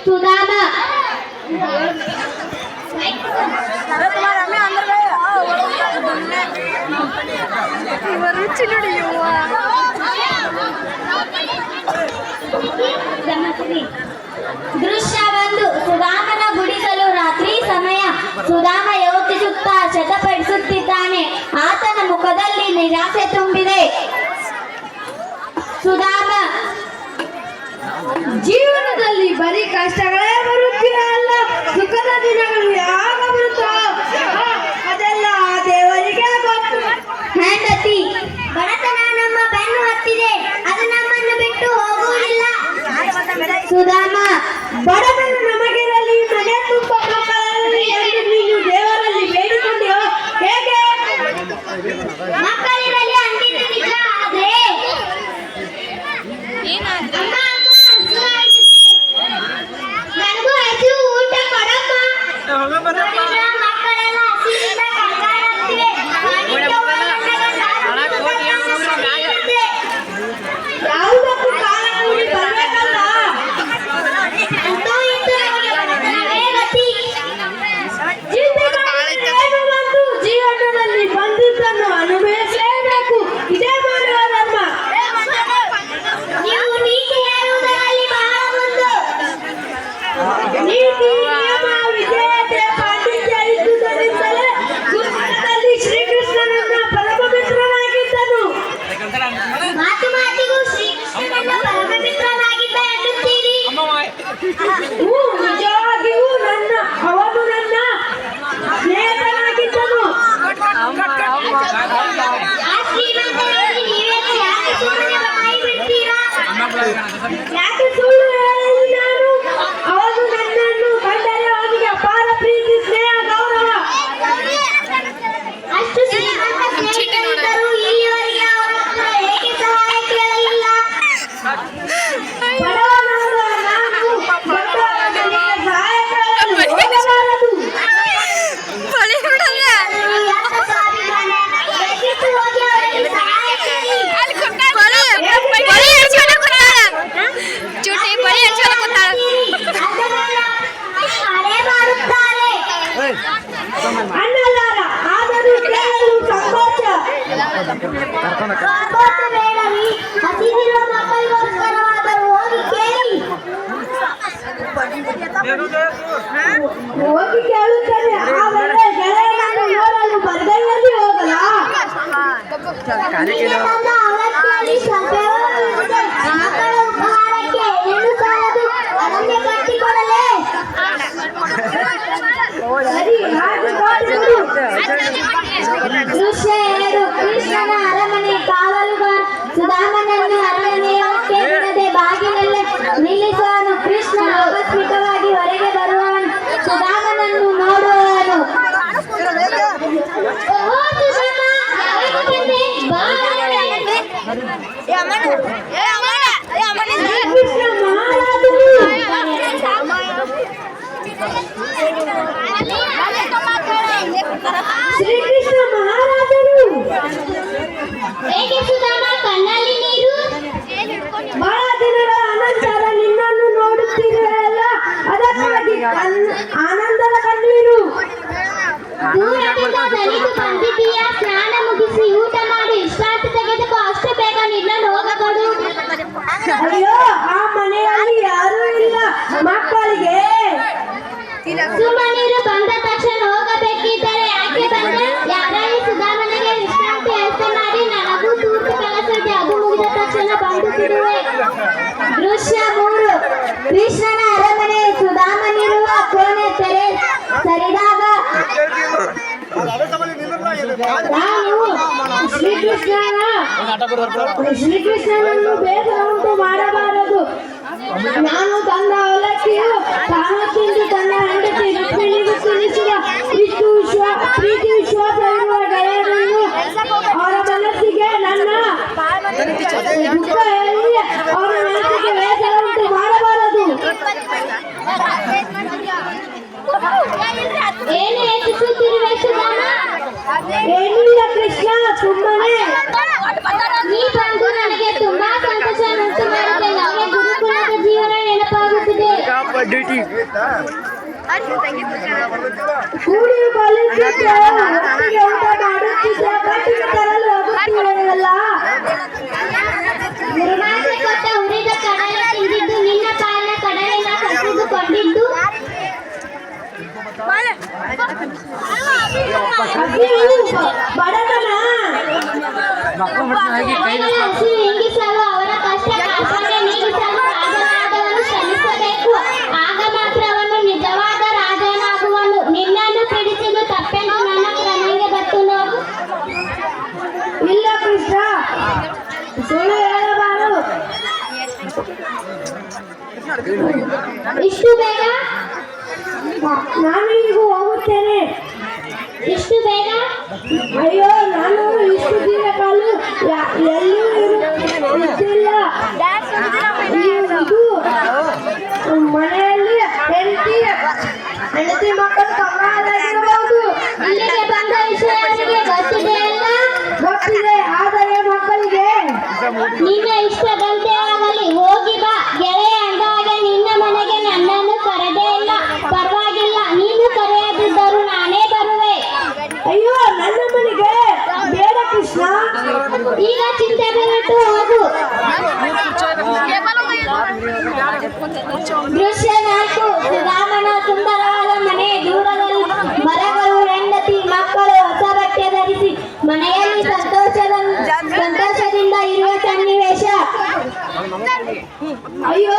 ಸುಧಾಮ ದೃಶ್ಯ 1. ಸುಧಾಮನ ಗುಡಿಸಲು ರಾತ್ರಿ ಸಮಯ. ಸುಧಾಮ ಯೋಚಿಸುತ್ತಾ ಶತಪಡಿಸುತ್ತಿದ್ದಾನೆ. ಆತನ ಮುಖದಲ್ಲಿ ನಿರಾಸೆ ತುಂಬಿದೆ. ಸುಧಾಮ ಜೀವನದಲ್ಲಿ ಬರೀ ಕಷ್ಟಗಳೇ ಬರುತ್ತಿಲ್ಲ ಅಲ್ಲ, ಸುಖದ ದಿನಗಳು ಯಾವಾಗ ಬರುತ್ತೋ ಅದೆಲ್ಲ ದೇವರಿಗೆ ಗೊತ್ತು. ಹೆಂಡತಿ ಬಡತನ ನಮ್ಮ ಬೆನ್ನು ಹತ್ತಿದೆ, ಅದು ನಮ್ಮನ್ನು ಬಿಟ್ಟು ಹೋಗುವುದಿಲ್ಲ. ಸುಧಾಮ ಬಡತನ ನಮಗಿರಲಿ, ಮನೆ ತುಂಬ ಮಕ್ಕಳಲ್ಲಿ ಎಂದು ನೀನು ದೇವರಲ್ಲಿ ಬೇಡಿಕೊಂಡೆಯೋ ಹೇಗೆ? ಮಕ್ಕಳಿರಲಿ ಅಂದಿದ್ದು ನಿಜ, ಆದ್ರೆ ನನಗೂ ಹಸಿವು, ಊಟ ಕೊಡಮ್ಮ. ಮಕ್ಕಳೆಲ್ಲ ಹಸಿವಿಂದ ಕಂಗಾಲಾಗ್ತಿವೆ. ಯಾವುದಕ್ಕೂ ಕಾಲ ಕೂಡಿ ಬರಬೇಕಲ್ಲ. ಅಂತೂ ಇಂತೂ ನಮಗೆ ಬಡತನವೇ ಗತಿ. ಏನು ಬಂತು, ಜೀವನದಲ್ಲಿ ಬಂದಿದ್ದನ್ನು ಅನುಭವಿಸಲೇಬೇಕು. ಇದೇ ಮಾಡುವ ಧರ್ಮ. ನೀವು ನೀತಿ ಹೇಳುವುದರಲ್ಲಿ ಬಹಳ ಮುಂದು. ನೀತಿ, ನಿಯಮ, ವಿಧೇಯತೆ, ಪಾಂಡಿತ್ಯ ಇದ್ದುದರಿಂದಲೇ ಗುರುಕುಲದಲ್ಲಿ ಶ್ರೀಕೃಷ್ಣನನ್ನ ಪರಮ ಮಿತ್ರನಾಗಿದ್ದನು. ಮಾತು ಮಾತಿಗೂ ಶ್ರೀಕೃಷ್ಣನನ್ನ ಪರಮ ಮಿತ್ರನಾಗಿದ್ದ ಎನ್ನುತ್ತೀರಿ. ನಿಜವಾಗಿಯೂ ಅವನು ನನ್ನ ಸ್ನೇಹಿತನಾಗಿದ್ದನು. ಆ ಶ್ರೀಮಂತರಲ್ಲಿ ನೀವೇ ಯಾಕೆ ಸುಮ್ಮನೆ ಬಾಯಿ ಬಿಡ್ತೀರಾ? ಯಾಕೆ ಸುಳ್ಳು ಹೇಳಲಿ ನಾನು? ಅವನು ನನ್ನನ್ನು ಕಂಡರೆ ಅವನಿಗೆ ಅಪಾರ ಪ್ರೀತಿ, ಸ್ನೇಹ, ಗೌರವ. ಅಷ್ಟು ಶ್ರೀಮಂತ ಸ್ನೇಹಿತರಿದ್ದರೂ ಇಲ್ಲಿವರೆಗೆ ಅವರ ಹತ್ರ ಏಕೆ ಸಹಾಯ ಕೇಳಲಿಲ್ಲ? ಬಡವನಾದ ನಾನು ದೊಡ್ಡವನಿಗೆ ಸಹಾಯ ಕೇಳಲು ಹೋಗಬಾರದು. ಎಂಥ ಸ್ವಾಭಿಮಾನ! ದಯವಿಟ್ಟು ಹೋಗಿ ಅವರಿಗೆ ಸಹಾಯ ಕೇಳಿ. ಹಣೆ ಮಾಡುತ್ತಾರೆ. ಅನ್ನಲಾರ, ಆದರೂ ಕೇಳಲು ಸಂಕೋಚ. ಸಂಕೋಚ ಬೇಡವಿ. ಹಸಿದಿರುವ ಮಕ್ಕಳಿಗೋಸ್ಕರವಾದರೂ ಹೋಗಿ ಕೇಳಿ. ಹೋಗಿ ಕೇಳುತ್ತೇನೆ, ಆದರೆ ಗೆಳೆಯನನ್ನು ನೋಡಲು ಬರ್ಗೈಯಲ್ಲಿ ಹೋಗಲ. ನಿಮಗೆ ತಂದ ಅವಲಕ್ಕಿಯಲ್ಲಿ ಸ್ವಲ್ಪವಿರುತ್ತದೆ. ಮಕ್ಕಳ ಉಪಹಾರಕ್ಕೆ ಏನು ಸಾಲದು, ಅದನ್ನೇ ಕಟ್ಟಿಕೊಡಲೇ. ಸರಿ, ಹಾಗೆ ಮಾಡಿಬಿಡು. ದೃಶ್ಯ 2. ಕೃಷ್ಣನ ಅರಮನೆ. ಕಾವಲುಗಾರ ಸುಧಾಮನನ್ನು ಅರಮನೆಯೊಳಕ್ಕೆ ಬಿಡದೆ ಬಾಗಿಲಲ್ಲೇ ನಿಲ್ಲಿಸುವನು. ಕೃಷ್ಣ ಆಕಸ್ಮಿಕವಾಗಿ ಹೊರಗೆ ಬರುವವನು ಸುಧಾಮನನ್ನು ನೋಡುವವನು. ಓ ಸುಧಾಮ, ಯಾವಾಗ ಬಂದೆ? ಬಾ. ಕೃಷ್ಣ ಮಹಾರಾಜರು. ಶ್ರೀಕೃಷ್ಣ ಮಹಾರಾಜರು. ಹೇಗೆ ಸುಧಾಮ, ಕಣ್ಣಲ್ಲಿ ನೀರು? ಬಹಳ ದಿನಗಳ ಅನಂತರ ನಿನ್ನನ್ನು ನೋಡುತ್ತಿರುವೆಯಲ್ಲ, ಅದಕ್ಕಾಗಿ ಆನಂದದ ಕಣ್ಣೀರು. ದೂರದಿಂದ ನಲಿದು ಬಂದಿದ್ದೀಯಾ? ಸ್ನಾನ ಮುಗಿಸಿ ಊಟ ಮಾಡಿ ವಿಶ್ರಾಂತಿ ತೆಗೆದುಕೋ. ಅಷ್ಟು ಬೇಗ ನಿನ್ನನ್ನು ಹೋಗಕೊಡು. ಅಯ್ಯೋ, ಆ ಮನೆಯಲ್ಲಿ ಯಾರೂ ಇಲ್ಲ. ಮಕ್ಕಳಿಗೆ ಸುಮ್ಮನಿರು. ಬಂದ ತಕ್ಷಣ ಹೋಗಬೇಕಿದ್ದರೆ ಯಾಕೆ ಬಂದೆ? ಯಾರಾಗಿ ಸುಧಾಮನಿಗೆ ವಿಶ್ರಾಂತಿ ವ್ಯವಸ್ಥೆ ಮಾಡಿ ನನಗೂ ತೂತು ಕೆಲಸವಿದೆ, ಅದು ಮುಗಿದ ತಕ್ಷಣ ಬಂದು ಬಿಡುವೆ. ದೃಶ್ಯ 3. ಕೃಷ್ಣನ ಅರಮನೆ. ಸುಧಾಮನಿರುವ ಕೋಣೆ ತೆರೆ ಸರಿದಾಗ ನಾನು ಶ್ರೀಕೃಷ್ಣನನ್ನು ಬೇಸರ ಉಂಟು ಮಾಡಬಾರದು. ನಾನು ತಂದ ಅವಲಕ್ಕಿಯು ತಾನು ತಿಂದು ತನ್ನ ಹೆಂಡತಿ ರುಕ್ಮಿಣಿಗೂ ತಿನ್ನಿಸಿದ. ಇಷ್ಟು ಪ್ರೀತಿ ವಿಶ್ವಾಸ ಇರುವ ಗೆಳೆಯರನ್ನು ಅವರ ಮನಸ್ಸಿಗೆ ನನ್ನ ದುಃಖ ಹೇಳಿ ಅವರ ಮನಸ್ಸಿಗೆ ಬೇಸರ ಉಂಟು ಮಾಡಬಾರದು. ಏನು ಯೋಚಿಸುತ್ತಿರುವೆ ಸುಧಾಮ? ಏನಿಲ್ಲ ಕೃಷ್ಣ, ಸುಮ್ಮನೆ. ನೀ ಬಂದು ನನಗೆ ತುಂಬಾ ಸಂತೋಷ ಉಂಟು ಮಾಡಿದೆ. ನನಗೆ ಗುರುಕುಲದ ಜೀವನ ನೆನಪಾಗುತ್ತಿದೆ. ಡ್ಯೂಟಿ ಕೂಡಿ ಬಲಿತಿದ್ದೆ, ಒಟ್ಟಿಗೆ ಊಟ ಮಾಡುತ್ತಿದ್ದೆ, ಕಟ್ಟಿಗೆ ತರಲು ಹೋಗುತ್ತಿರುವಲ್ಲ. ಗುರುಮಾತೆ ಕೊಟ್ಟ ಉರಿದ ಕಡಲೆ ತಿಂದಿದ್ದು ನಿನ್ನ ಪಾಲಿನ ಕಡಲೆನ ಕಸಿದುಕೊಂಡಿದ್ದು ಅಯ್ಯೋ, ಬಡತನ. ಮನೆಗಳ ಹಸಿವು ಹಿಂಗಿಸಲು ಅವರ ಕಷ್ಟ ಕಾರ್ಪಣ್ಯ ನೀಗಿಸಲು ರಾಜನಾದವನು ಶ್ರಮಿಸಬೇಕು. ಆಗ ಮಾತ್ರ ಅವನು ನಿಜವಾದ ರಾಜನಾಗುವನು. ನಿನ್ನನ್ನು ಪೀಡಿಸಿದ್ದು ತಪ್ಪೆಂದು ನನ್ನ ನನಗೆ ಗೊತ್ತು ನೋಡು. ಇಲ್ಲ ಕೃಷ್ಣ, ಸುಳ್ಳು ಹೇಳಬಾರದು. ಇಷ್ಟು ಬೇಗ ನಾನು ಈಗ ಹೋಗುತ್ತೇನೆ. ಇಷ್ಟು ಬೇಗ ಅಯ್ಯೋ, ನಾನು ಇಷ್ಟು ದಿನ ಕಾಲ ಎಲ್ಲೂ ಇದ್ದಿಲ್ಲ. ಇದು ಮನೆಯಲ್ಲಿ ಹೆಂಡತಿ ಮಕ್ಕಳು ಕಮಾಲಾಗಿರಬಹುದು. ಇಲ್ಲಿಗೆ ಬಂದ ವಿಷಯ ಅವನಿಗೆ ಗೊತ್ತಿದೆ ಅಲ್ಲ? ಗೊತ್ತಿದೆ, ಆದರೆ ಮಕ್ಕಳಿಗೆ ನಿನ್ನ ಇಷ್ಟದಂತೆ ಆಗಲಿ, ಹೋಗಿ ಬಾ. ಗೆಳೆಯ ಅಂದಾಗ ನಿನ್ನ ಮನೆಗೆ ನನ್ನನ್ನು ಕರೆದೇ ಇಲ್ಲ. ಪರವಾಗಿಲ್ಲ, ನೀನು ಕರೆಯದಿದ್ದರೂ ನಾನೇ ಬರುವೆ. ಅಯ್ಯೋ, ನನ್ನ ಮನೆಗೆ ಬೇಡ ಕೃಷ್ಣ. ಈಗ ಚಿಂತೆ ಬಿಟ್ಟು ಹೋಗು. ದೃಶ್ಯ 4. ಸುಧಾಮನ ಸುಂದರವಾದ ಮನೆ. ದೂರದಲ್ಲಿ ಮರಗಳು, ಹೆಂಡತಿ ಮಕ್ಕಳು ಹೊಸ ಬಟ್ಟೆ ಧರಿಸಿ ಮನೆಯಲ್ಲಿ ಸಂತೋಷದಿಂದ ಇರುವ ಸನ್ನಿವೇಶ. ಅಯ್ಯೋ,